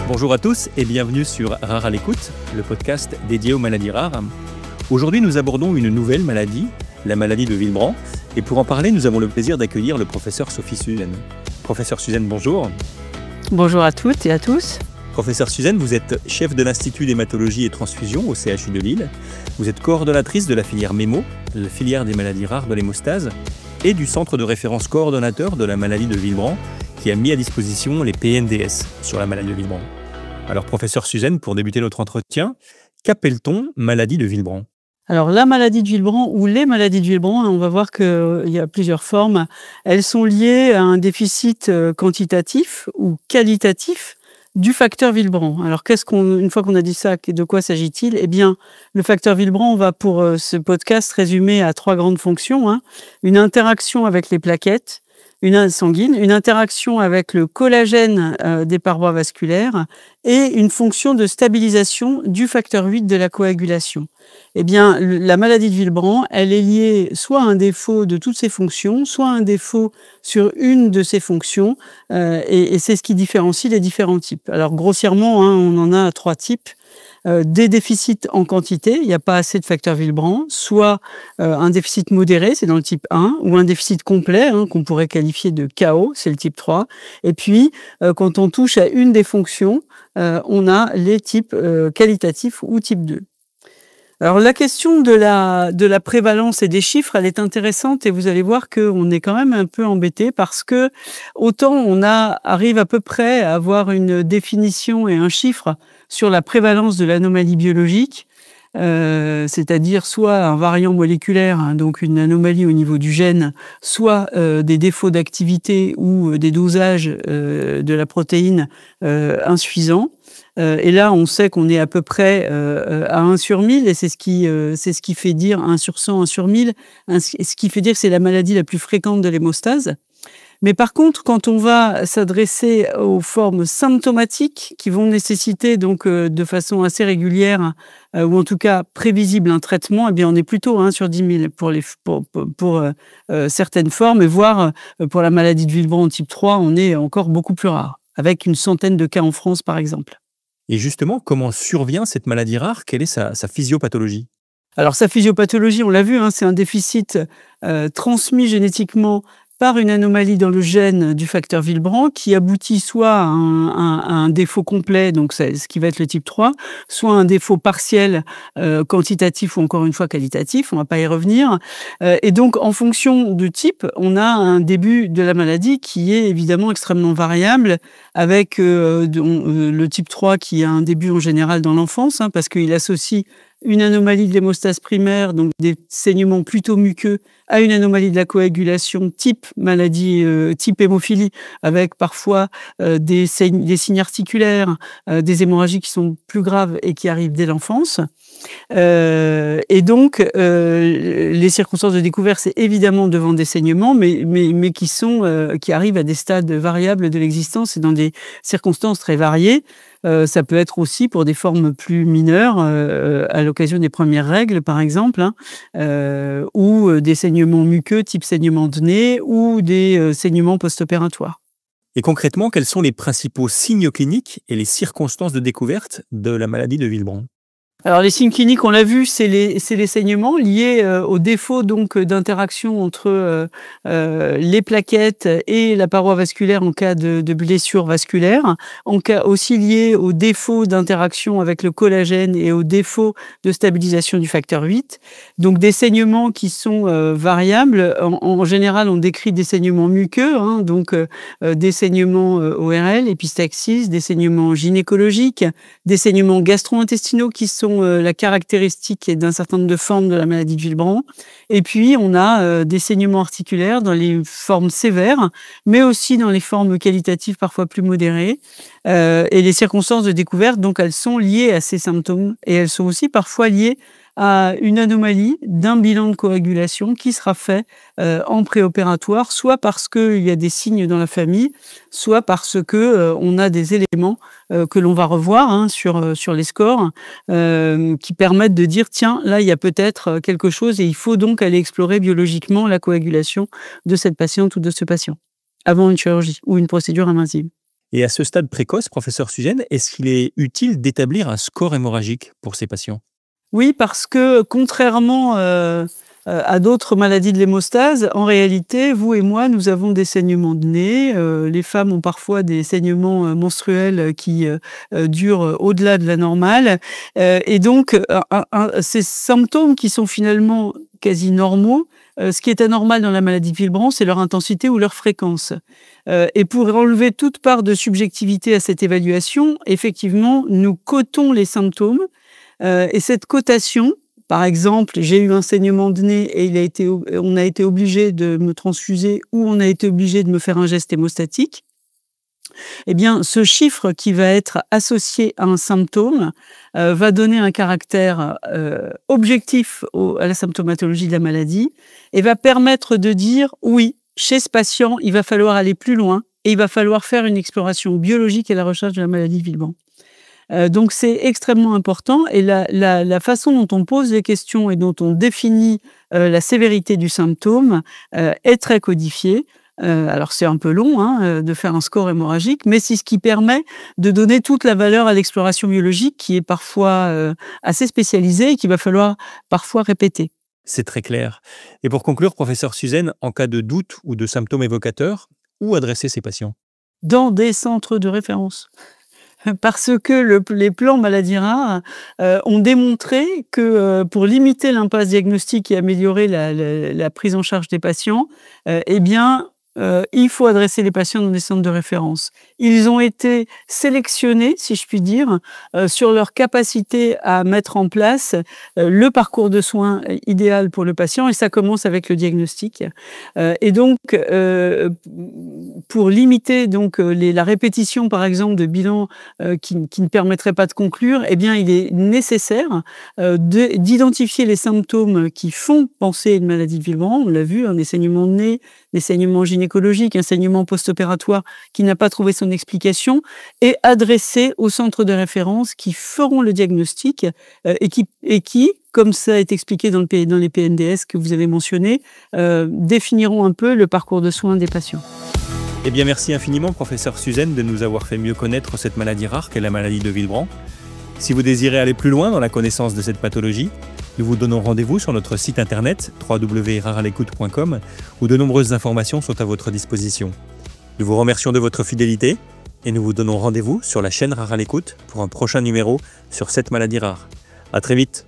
Bonjour à tous et bienvenue sur Rare à l'écoute, le podcast dédié aux maladies rares. Aujourd'hui, nous abordons une nouvelle maladie, la maladie de Willebrand. Et pour en parler, nous avons le plaisir d'accueillir le professeur Sophie Suzanne. Professeur Suzanne, bonjour. Bonjour à toutes et à tous. Professeur Suzanne, vous êtes chef de l'Institut d'hématologie et transfusion au CHU de Lille. Vous êtes coordonnatrice de la filière MEMO, la filière des maladies rares de l'hémostase, et du centre de référence coordonnateur de la maladie de Willebrand, qui a mis à disposition les PNDS sur la maladie de Willebrand. Alors, professeur Suzanne, pour débuter notre entretien, qu'appelle-t-on maladie de Willebrand ? Alors, la maladie de Willebrand ou les maladies de Willebrand, on va voir qu'il y a plusieurs formes. Elles sont liées à un déficit quantitatif ou qualitatif du facteur Willebrand. Alors, une fois qu'on a dit ça, de quoi s'agit-il ? Eh bien, le facteur Willebrand, on va pour ce podcast résumer à 3 grandes fonctions. Une interaction avec les plaquettes sanguines, une interaction avec le collagène des parois vasculaires et une fonction de stabilisation du facteur 8 de la coagulation. Eh bien, la maladie de Willebrand, elle est liée soit à un défaut de toutes ces fonctions, soit à un défaut sur une de ces fonctions, et c'est ce qui différencie les différents types. Alors, grossièrement, on en a 3 types. Des déficits en quantité, il n'y a pas assez de facteur Willebrand, soit un déficit modéré, c'est dans le type 1, ou un déficit complet, qu'on pourrait qualifier de KO, c'est le type 3. Et puis, quand on touche à une des fonctions, on a les types qualitatifs ou type 2. Alors, la question de la prévalence et des chiffres, elle est intéressante et vous allez voir qu'on est quand même un peu embêté parce que autant on arrive à peu près à avoir une définition et un chiffre sur la prévalence de l'anomalie biologique, c'est-à-dire soit un variant moléculaire, donc une anomalie au niveau du gène, soit des défauts d'activité ou des dosages de la protéine insuffisants. Et là, on sait qu'on est à peu près à 1 sur 1000, et c'est ce qui fait dire 1 sur 100, 1 sur 1000, ce qui fait dire que c'est la maladie la plus fréquente de l'hémostase. Mais par contre, quand on va s'adresser aux formes symptomatiques qui vont nécessiter donc de façon assez régulière ou en tout cas prévisible un traitement, eh bien on est plutôt à 1 sur 10 000 pour certaines formes, et voire pour la maladie de Willebrand type 3, on est encore beaucoup plus rare, avec une centaine de cas en France par exemple. Et justement, comment survient cette maladie rare ? Quelle est sa physiopathologie ? Alors sa physiopathologie, on l'a vu, c'est un déficit transmis génétiquement par une anomalie dans le gène du facteur Willebrand qui aboutit soit à un défaut complet, donc c'est ce qui va être le type 3, soit un défaut partiel quantitatif ou encore une fois qualitatif, on ne va pas y revenir. Et donc en fonction du type, on a un début de la maladie qui est évidemment extrêmement variable, avec le type 3 qui a un début en général dans l'enfance, parce qu'il associe une anomalie de l'hémostase primaire, donc des saignements plutôt muqueux, à une anomalie de la coagulation type maladie, type hémophilie, avec parfois des signes articulaires, des hémorragies qui sont plus graves et qui arrivent dès l'enfance. Et donc, les circonstances de découverte, c'est évidemment devant des saignements, mais qui arrivent à des stades variables de l'existence et dans des circonstances très variées. Ça peut être aussi pour des formes plus mineures, à l'occasion des premières règles, par exemple, ou des saignements muqueux, type saignement de nez, ou des saignements post-opératoires. Et concrètement, quels sont les principaux signes cliniques et les circonstances de découverte de la maladie de Willebrand ? Alors les signes cliniques, on l'a vu, c'est les saignements liés au défaut donc d'interaction entre les plaquettes et la paroi vasculaire en cas de blessure vasculaire, en cas aussi lié au défaut d'interaction avec le collagène et au défaut de stabilisation du facteur 8. Donc des saignements qui sont variables. En général, on décrit des saignements muqueux, donc des saignements ORL, épistaxis, des saignements gynécologiques, des saignements gastro-intestinaux qui sont la caractéristique d'un certain nombre de formes de la maladie de Willebrand. Et puis, on a des saignements articulaires dans les formes sévères, mais aussi dans les formes qualitatives parfois plus modérées. Et les circonstances de découverte, donc, elles sont liées à ces symptômes et elles sont aussi parfois liées à une anomalie d'un bilan de coagulation qui sera fait en préopératoire, soit parce qu'il y a des signes dans la famille, soit parce que on a des éléments que l'on va revoir sur les scores qui permettent de dire tiens, là il y a peut-être quelque chose et il faut donc aller explorer biologiquement la coagulation de cette patiente ou de ce patient avant une chirurgie ou une procédure invasive. Et à ce stade précoce, professeur Suzanne, est-ce qu'il est utile d'établir un score hémorragique pour ces patients? Oui, parce que contrairement, à d'autres maladies de l'hémostase, en réalité, vous et moi, nous avons des saignements de nez. Les femmes ont parfois des saignements, menstruels, qui, durent au-delà de la normale. Et donc, ces symptômes qui sont finalement quasi normaux, ce qui est anormal dans la maladie de Villebrand, c'est leur intensité ou leur fréquence. Et pour enlever toute part de subjectivité à cette évaluation, effectivement, nous cotons les symptômes. Et cette cotation, par exemple, j'ai eu un saignement de nez et on a été obligé de me transfuser ou on a été obligé de me faire un geste hémostatique. Eh bien, ce chiffre qui va être associé à un symptôme va donner un caractère objectif à la symptomatologie de la maladie et va permettre de dire oui, chez ce patient, il va falloir aller plus loin et il va falloir faire une exploration biologique à la recherche de la maladie de Villebrand. Donc c'est extrêmement important et la façon dont on pose les questions et dont on définit la sévérité du symptôme est très codifiée. Alors c'est un peu long de faire un score hémorragique, mais c'est ce qui permet de donner toute la valeur à l'exploration biologique qui est parfois assez spécialisée et qu'il va falloir parfois répéter. C'est très clair. Et pour conclure, professeur Suzanne, en cas de doute ou de symptômes évocateurs, où adresser ces patients? Dans des centres de référence. Parce que les plans maladies rares ont démontré que pour limiter l'impasse diagnostique et améliorer la prise en charge des patients, eh bien, il faut adresser les patients dans des centres de référence. Ils ont été sélectionnés, si je puis dire, sur leur capacité à mettre en place le parcours de soins idéal pour le patient, et ça commence avec le diagnostic. Et donc, pour limiter donc la répétition, par exemple, de bilans qui ne permettraient pas de conclure, eh bien, il est nécessaire d'identifier les symptômes qui font penser à une maladie de Villebrand. On l'a vu, des saignements de nez, des saignements gynécologiques, un saignement post-opératoire qui n'a pas trouvé son explication, et adresser aux centres de référence qui feront le diagnostic et qui, comme ça est expliqué dans les PNDS que vous avez mentionnés, définiront un peu le parcours de soins des patients. Eh bien, merci infiniment, professeur Suzanne, de nous avoir fait mieux connaître cette maladie rare qu'est la maladie de Villebrand. Si vous désirez aller plus loin dans la connaissance de cette pathologie, nous vous donnons rendez-vous sur notre site internet www.rarealecoute.com où de nombreuses informations sont à votre disposition. Nous vous remercions de votre fidélité et nous vous donnons rendez-vous sur la chaîne Rare à l'écoute pour un prochain numéro sur cette maladie rare. À très vite.